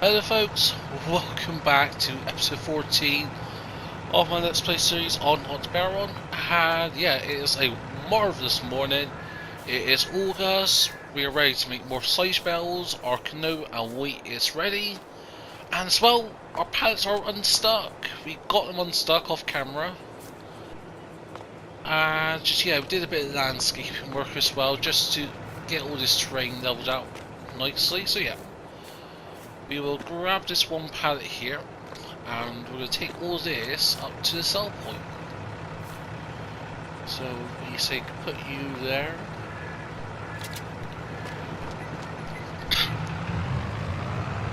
Hello folks, welcome back to episode 14 of my Let's Play series on Haut-Beyleron. And yeah, it is a marvellous morning. It is August, we are ready to make more sage bells, our canoe and weight is ready. And as well, our pallets are unstuck. We got them unstuck off camera. And just yeah, we did a bit of landscaping work as well, just to get all this terrain leveled out nicely. So yeah. We will grab this one pallet here and we're going to take all this up to the sell point. So we say put you there.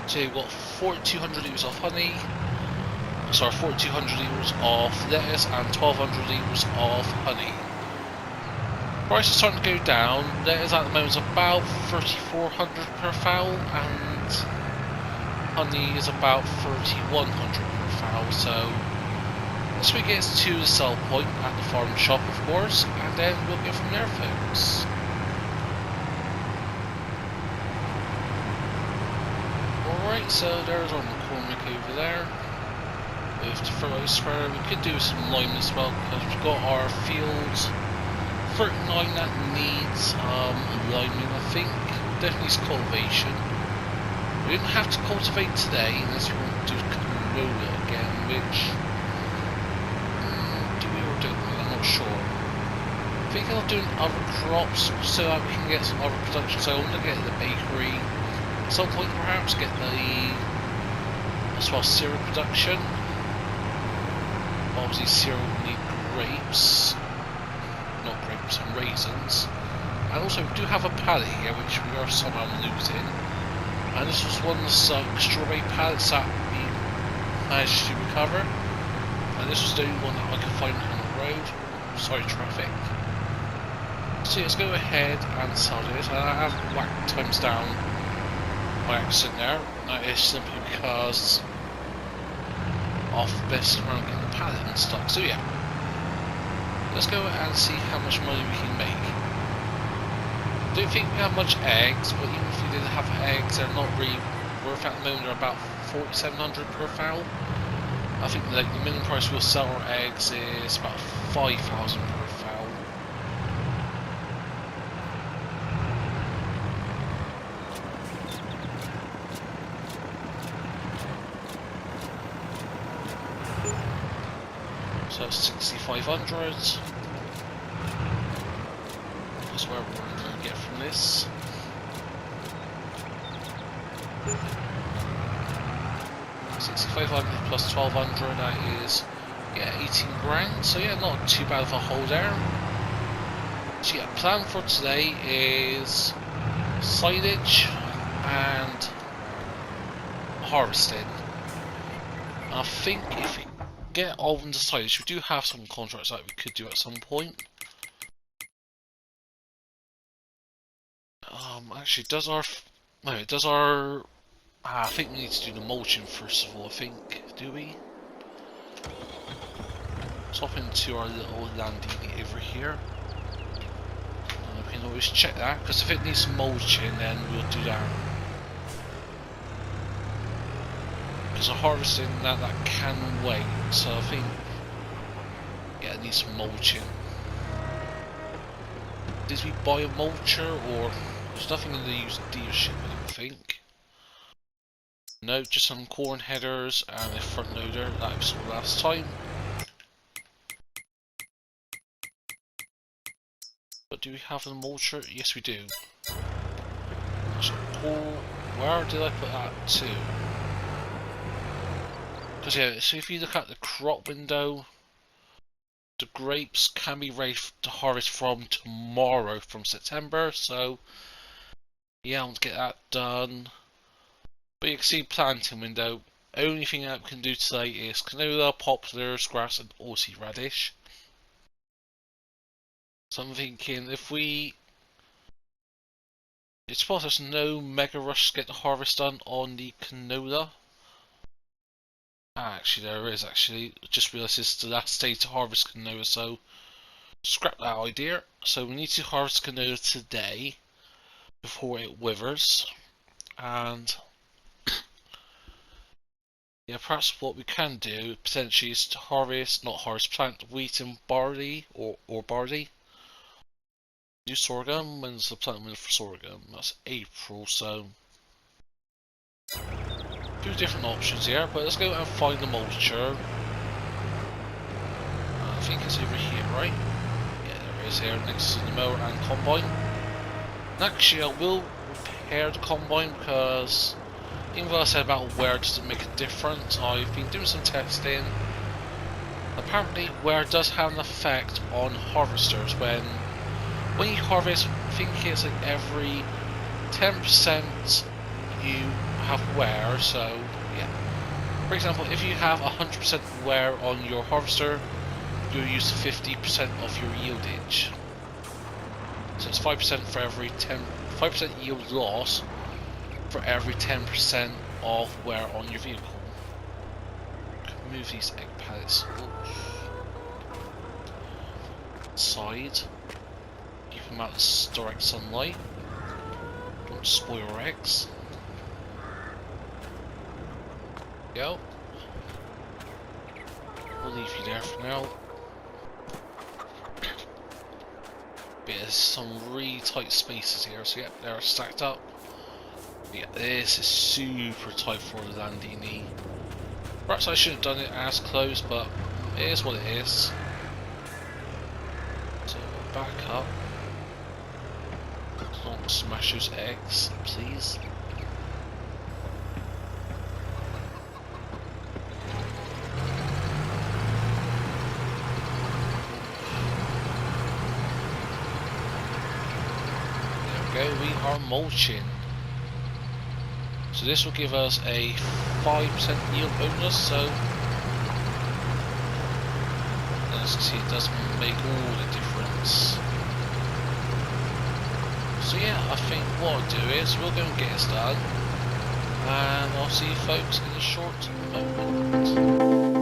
So you've got 4,200 litres of honey, sorry 4,200 litres of lettuce and 1,200 litres of honey. Price is starting to go down. Lettuce at the moment is about 3,400 per fowl and honey is about 3,100 per fowl, so once we get to the sell point at the farm shop of course, and then we'll go from there folks. Alright, so there's our McCormick over there. With the fertilizer sprayer, we could do some lime as well because we've got our fields 39 that needs liming I think, definitely needs cultivation. We didn't have to cultivate today unless we want to do canola again, which do we or don't we? I'm not sure. I think I'll do other crops so that we can get some other production. So I'm going to get the bakery at some point, perhaps get the as well cereal production. Obviously, cereal will need grapes, not grapes, and raisins. And also, we do have a pallet here which we are somehow losing. And this was one of the strawberry pallets that we managed to recover. And this was the only one that I could find on the road. Sorry, traffic. So let's go ahead and sell this. And I have whacked times down by accident there. That is simply because of this around getting the pallet and stuff. So yeah. Let's go and see how much money we can make. Don't think we have much eggs, but even if we did have eggs, they're not really worth at the moment. They're about 4,700 per fowl. I think like the minimum price we'll sell our eggs is about 5,000 per fowl. So that's 6,500. That's where we're going to get from this. $6,500 plus 1,200, that is, yeah, 18 grand. So yeah, not too bad of a haul there. So yeah, plan for today is silage and harvesting. And I think if we get all of the silage, we do have some contracts that we could do at some point. Actually, does our I think we need to do the mulching first of all, I think, do we? Let's hop into our little landini over here. We can always check that, because if it needs mulching, then we'll do that. Because the harvesting, that can wait, so I think, yeah, it needs some mulching. Did we buy a mulcher, or there's nothing in the used dealership, I don't think. No, just some corn headers and a front loader that we saw last time. But do we have a mulcher? Yes we do. So where did I put that to? Because yeah, so if you look at the crop window, the grapes can be ready to harvest from tomorrow, from September, so yeah, I want to get that done. But you can see planting window, only thing that we can do today is canola, poplars, grass and Aussie radish. So I'm thinking if we... It's possible there's no mega rush to get the harvest done on the canola. Actually there is actually, just realised it's the last day to harvest canola, so scrap that idea. So we need to harvest canola today before it withers. And Yeah, perhaps what we can do potentially is to plant wheat and barley or barley. Do sorghum. When's the plant window for sorghum? That's April, so two different options here. But let's go and find the mulcher. I think it's over here, right? Yeah, there it is here next to the mower and combine. And actually, I will repair the combine because even though I said about wear doesn't make a difference, I've been doing some testing. Apparently, wear does have an effect on harvesters. When you harvest, I think it's like every 10% you have wear. So yeah, for example, if you have 100% wear on your harvester, you'll use 50% of your yieldage. So it's 5% for every 5% yield loss for every 10% of wear on your vehicle. Move these egg pallets side. Keep them out of direct sunlight. Don't spoil your eggs. Go. We'll leave you there for now. But there's some really tight spaces here, so yeah, they're stacked up. But yeah, this is super tight for the Landini. Perhaps I shouldn't have done it as close, but it is what it is. So we'll back up. Don't smash those eggs, please. There we go, we are mulching. So this will give us a 5% yield bonus, so as you see it does make all the difference. So yeah, I think what I'll do is we'll go and get this done, and I'll see you folks in a short moment.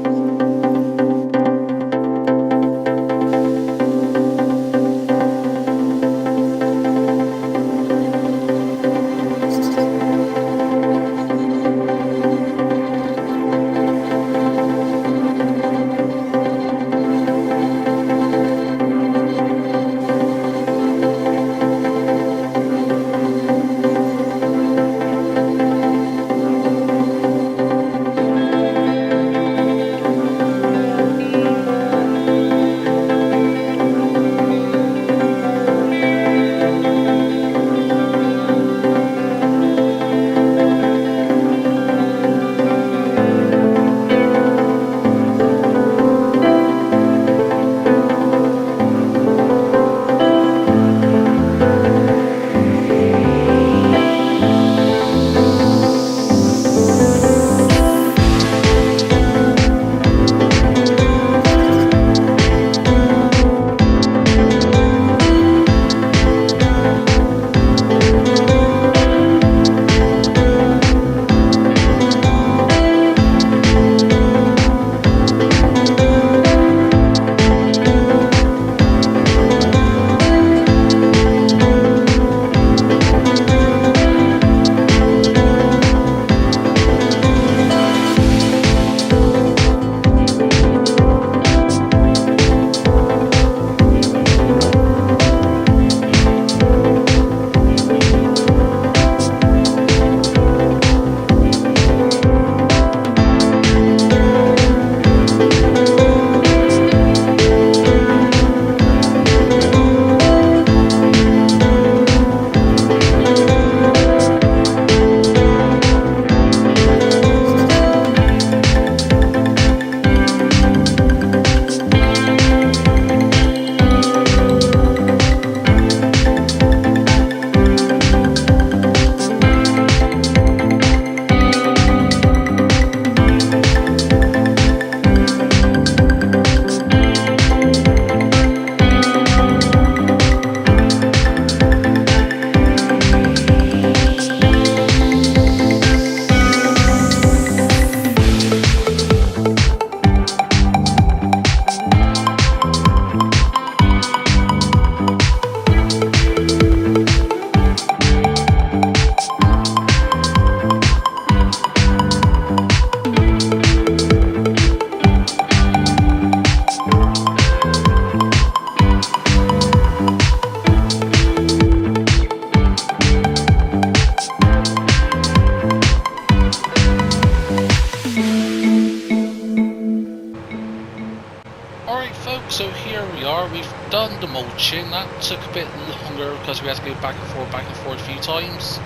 so here we are. We've done the mulching. That took a bit longer because we had to go back and forth a few times.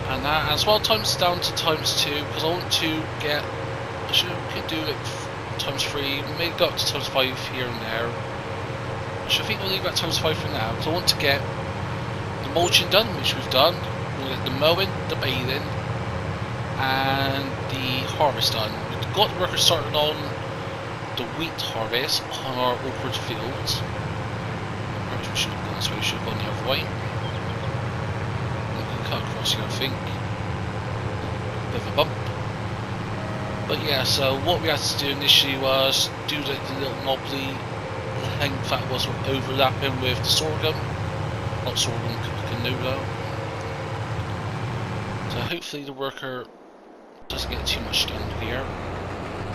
And that as well times down to times 2 because I want to get. I should could do it times 3, maybe go up to times 5 here and there. So I think we'll leave that times 5 for now because I want to get the mulching done, which we've done. We'll get the mowing, the bathing, and the harvest done. We've got the workers started on the wheat harvest on our awkward fields. Perhaps we should have gone this way, we should have gone the other way. We can cut across here, I think. Bit of a bump. But yeah, so what we had to do initially was do the little knobbly length that was overlapping with the sorghum. Not sorghum, canola. So hopefully the worker doesn't get too much done here.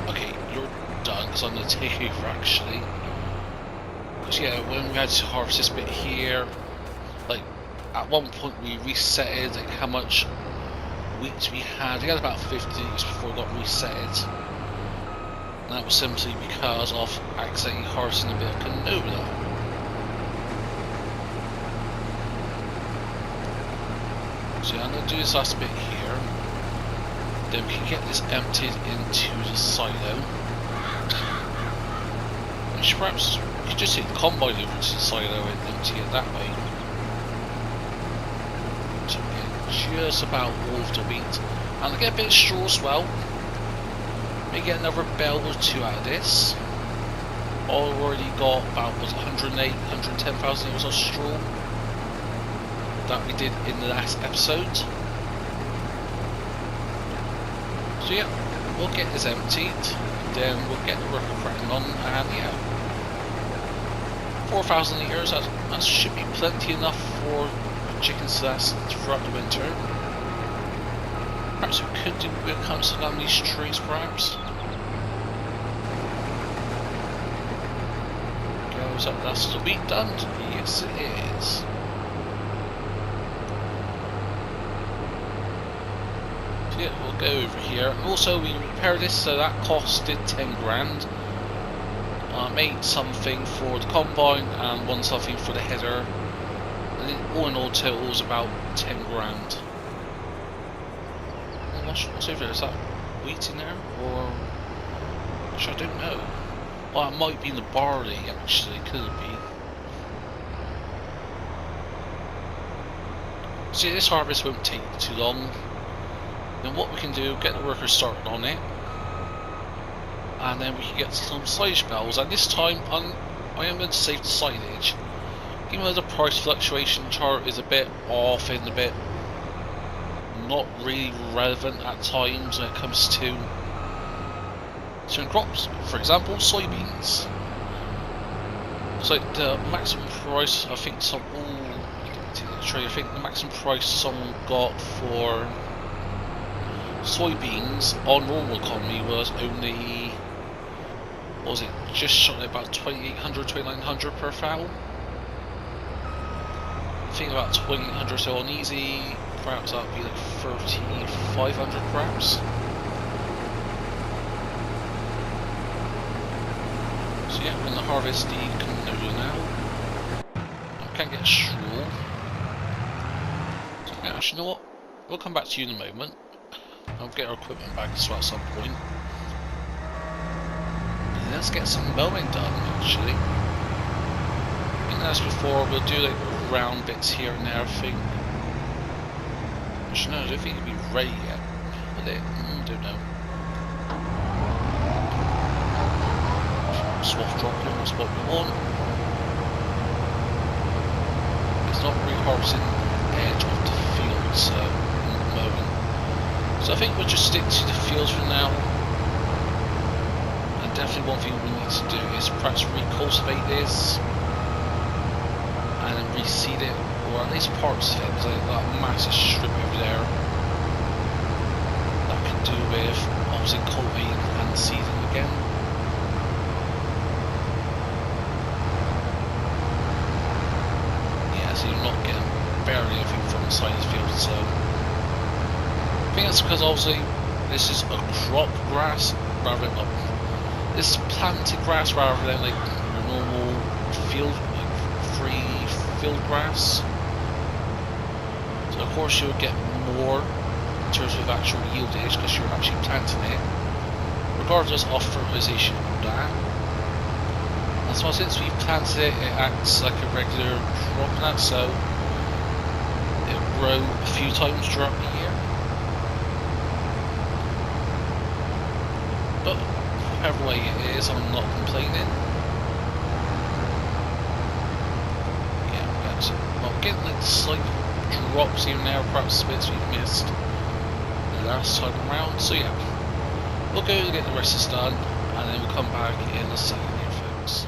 Okay, you're done because I'm going to take over actually. Because yeah, when we had to harvest this bit here, like at one point we resetted like how much wheat we had. We had about 50 before it got resetted. And that was simply because of accidentally harvesting a bit of canola. So I'm going to do this last bit here. Then we can get this emptied into the silo. Which perhaps we could just take the combine over to the silo and empty it that way. So we get just about all of the wheat. And I get a bit of straw as well. Maybe get another bale or 2 out of this. Already got about 108, 110,000 litres of straw that we did in the last episode. So yeah, we'll get this emptied, then we'll get the worker cracking on, and yeah, 4,000 litres, that should be plenty enough for chickens to last throughout the winter. Perhaps we could do a bit of constant on these trees, perhaps. Goes up, that's the wheat done? Yes it is. Yeah, we'll go over here. Also, we repaired this, so that costed 10 grand. Made something for the combine and one something for the header. And all in all, total was about 10 grand. What's over there? Is that wheat in there, or which I don't know. Well, it might be in the barley actually. Could it be? See, this harvest won't take too long. Then what we can do, get the workers started on it, and then we can get some silage bales. And this time I am going to save the silage, even though the price fluctuation chart is a bit off and a bit not really relevant at times when it comes to certain crops. For example, soybeans. So the maximum price, I think I think the maximum price someone got for soybeans on normal economy was only, what was it, just shot at about 2,800, 2,900 per fowl. I think about 2,800, so on easy, perhaps that would be like 3,500 perhaps. So yeah, we're going to harvest the canola now. I can't get straw. So yeah, actually, you know what, we'll come back to you in a moment. I'll get our equipment back as well at some point. And let's get some mowing done actually. And as before, we'll do like round bits here and there, I think. Actually no, I don't think it'll be ready yet. Will it? Don't know. Swath dropping, that's what we want. It's not really harvesting the edge of the field, so mowing. So I think we'll just stick to the fields for now. And definitely one thing we need to do is perhaps recultivate this and then reseed it, or at least parts of it, because I've got a massive strip over there that can do with obviously cultivating and seeding again. Yeah, so you're not getting barely anything from the side of the field, so I think that's because obviously this is a crop grass rather than It's planted grass rather than like your normal field, like free field grass. So of course you'll get more in terms of actual yieldage because you're actually planting it, regardless of fertilization and that. And so since we've planted it, it acts like a regular crop and that, so it'll grow a few times throughout the year. But whatever way it is, I'm not complaining. Yeah, that's it. Well, getting like slight drops here now, perhaps bits we've missed the last time around. So yeah, we'll go and get the rest of this done, and then we'll come back in a second here, folks.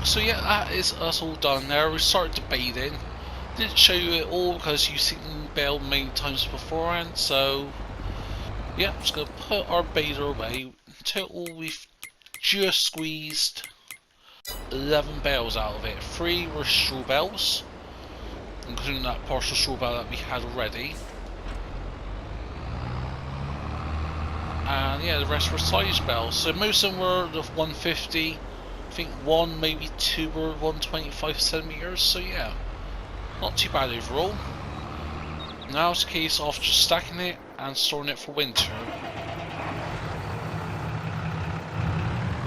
So yeah, that is us all done there. We started debating. Didn't show you it all because you've seen the bale many times beforehand. So yeah, I'm just going to put our baler away. In total, we've just squeezed 11 bales out of it. 3 were straw bales, including that partial straw bale that we had already. And yeah, the rest were size bales. So most of them were the 150. I think 1, maybe 2 were 125 centimeters. So yeah, not too bad overall. Now it's a case of just stacking it and storing it for winter.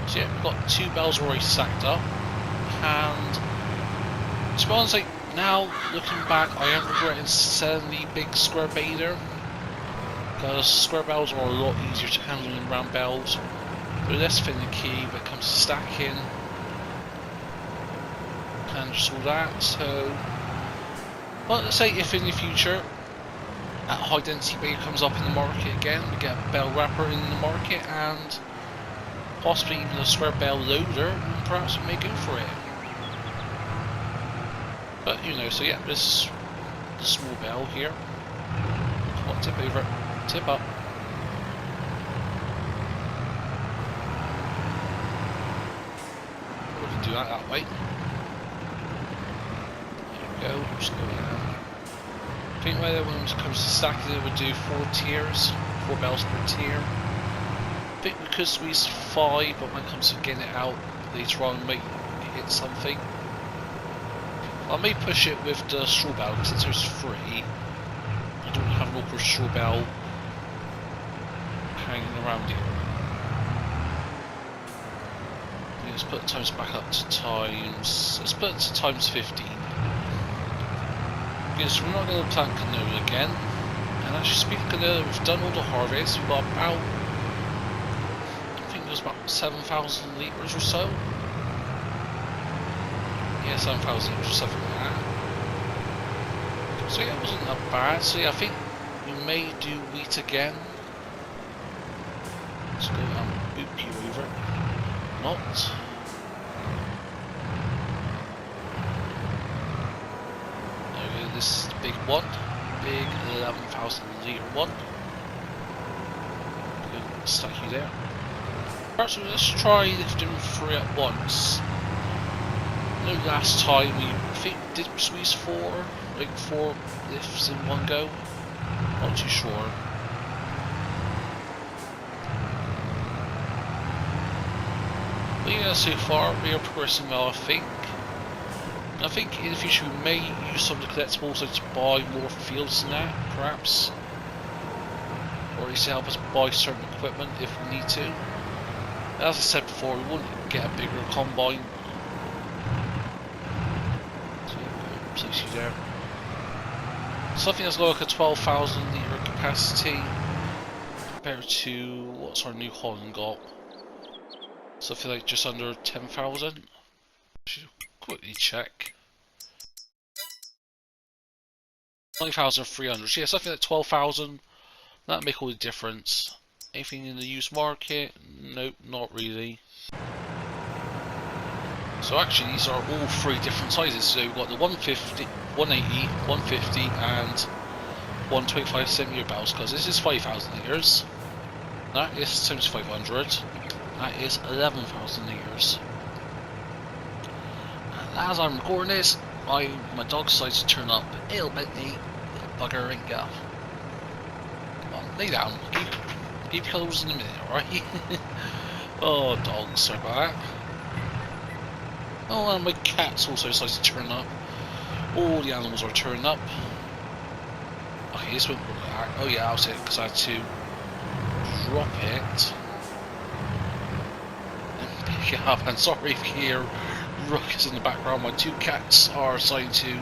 So yeah, we've got 2 bales already stacked up, and to be honest, like now looking back, I am regretting selling the big square baler because square bales are a lot easier to handle than round bales. They're less finicky when it comes to stacking and just all that. So, well, let's say if in the future that high density baler comes up in the market again, we get a bale wrapper in the market and possibly even a square bale loader, and perhaps we may go for it. But you know, so yeah, this is the small bale here. Come on, tip over, tip up. We can do that way. There we go, just go down. I think when it comes to stacking it, we do 4 tiers, 4 bales per tier. I think we could squeeze 5, but when it comes to getting it out later on, we might hit something. I may push it with the straw bale, since there's 3. I don't have an awkward straw bale hanging around here. Let's put the times back up to times. Let's put it to times 15. Because we're not going to plant canola again. And actually, speaking of canola, we've done all the harvest. We've got about, I think it was about 7,000 litres or so. Yeah, 7,000 litres or something like that. So yeah, it wasn't that bad. So yeah, I think we may do wheat again. Let's go and boot you over. Not. There we go, this is the big one. Big 11,000 litre one. Stuck you there. Alright, so let's try lifting 3 at once. I know last time we did squeeze 4, like 4 lifts in one go. Not too sure. But yeah, so far we are progressing well, I think. I think in the future we may use some of the collectibles to buy more fields than that, perhaps. Or at least to help us buy certain equipment if we need to. As I said before, we wouldn't get a bigger combine. So yeah, place you there. Something that's got like a 12,000 litre capacity compared to what's our New Holland got. Something like just under 10,000. Should quickly check. 9,300. So yeah, something like 12,000. That'd make all the difference. Anything in the used market? Nope, not really. So actually these are all 3 different sizes. So we've got the 150, 180, 150 and 125 centimetre barrels, because this is 5,000 litres. That is 7,500. That is 11,000 litres. And as I'm recording this, my dog decides to turn up a little bit late. Bugger and go. Lay down. Keep your clothes in a minute, alright? Oh, dogs, sorry about that. Oh, and my cats also decided to turn up. All the animals are turning up. Okay, this won't work. Oh yeah, I'll say it because I had to drop it and pick it up. And sorry if you hear ruckus in the background. My 2 cats are deciding to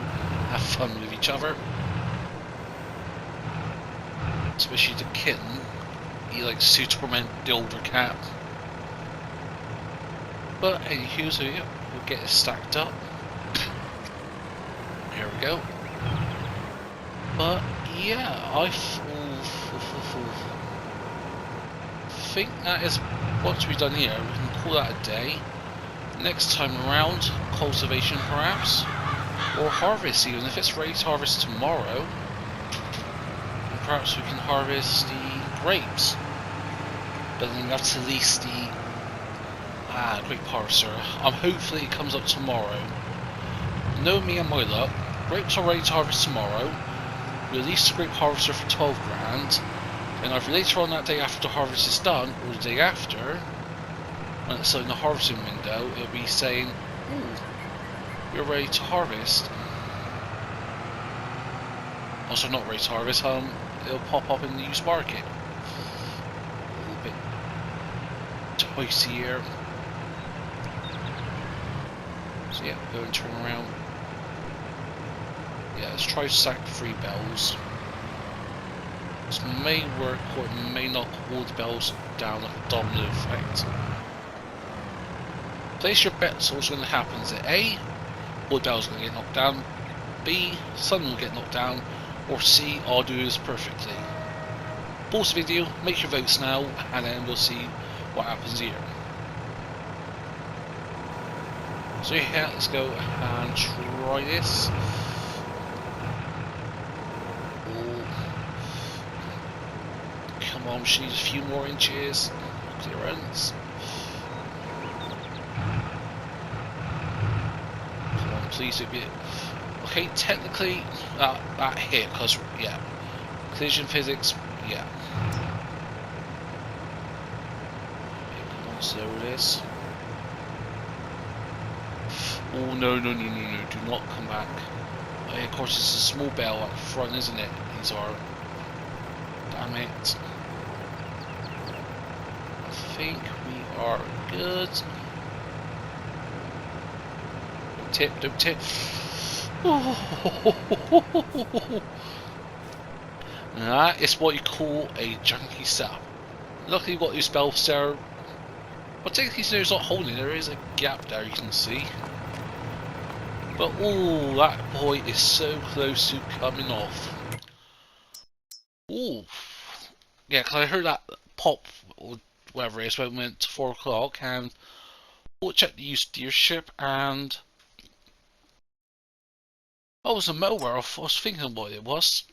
have fun with each other. Especially the kitten, he likes to torment the older cat. But anywho, so yeah, we'll get it stacked up. Here we go. But yeah, I think that is what we've done here. We can call that a day. Next time around, cultivation perhaps, or harvest even. If it's ready to harvest tomorrow, perhaps we can harvest the grapes, but then that's at least the grape harvester. Hopefully it comes up tomorrow. Know me and my luck, grapes are ready to harvest tomorrow. We release the grape harvester for 12 grand, and either later on that day after the harvest is done, or the day after, when it's in the harvesting window, it'll be saying, ooh, you're ready to harvest. Also not ready to harvest, it'll pop up in the used market. A little bit dicey here. So yeah, go and turn around. Yeah, let's try stack 3 bells. This may work or it may knock all the bells down like a domino effect. Place your bets on what's going to happen. Is it A, all the bells are going to get knocked down, B, some will get knocked down, or C, I'll do this perfectly. Pause the video, make your votes now, and then we'll see what happens here. So yeah, let's go and try this. Oh. Come on, she needs a few more inches. Clearance. Come on, please do it. Okay, technically that hit, because yeah, collision physics, yeah. Come on, slow this. Oh no, do not come back. Oh, yeah, of course it's a small bell at the front, isn't it? These are. Damn it. I think we are good. Don't tip. That is what you call a junky setup. Luckily we've got these bells there But technically there's not holding, there is a gap there you can see. But oh, that boy is so close to coming off. Oh, yeah, because I heard that pop, or whatever it is, when it went to 4 o'clock, and we'll check the used dealership, and oh, it was a mower. I was thinking what it was.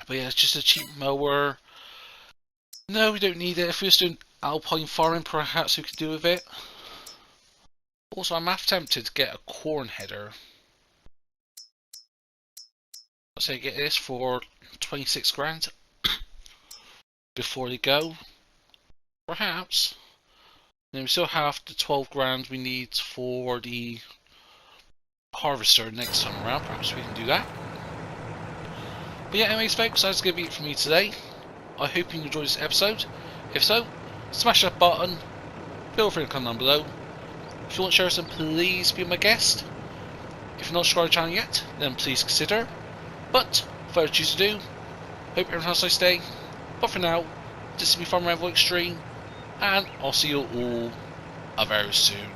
But yeah, it's just a cheap mower. No, we don't need it. If we were doing alpine farming, perhaps we could do with it. Also, I'm half tempted to get a corn header. Let's say get this for 26 grand before they go. Perhaps. Then we still have the 12 grand we need for the harvester next time around. Perhaps we can do that. But yeah, anyways folks, that's going to be it for me today. I hope you enjoyed this episode. If so, smash that button. Feel free to comment down below. If you want to share some, please be my guest. If you're not subscribed to the channel yet, then please consider. But, without choose to do, hope everyone has a nice day. But for now, this is me from EnvoyXtreme, and I'll see you all very soon.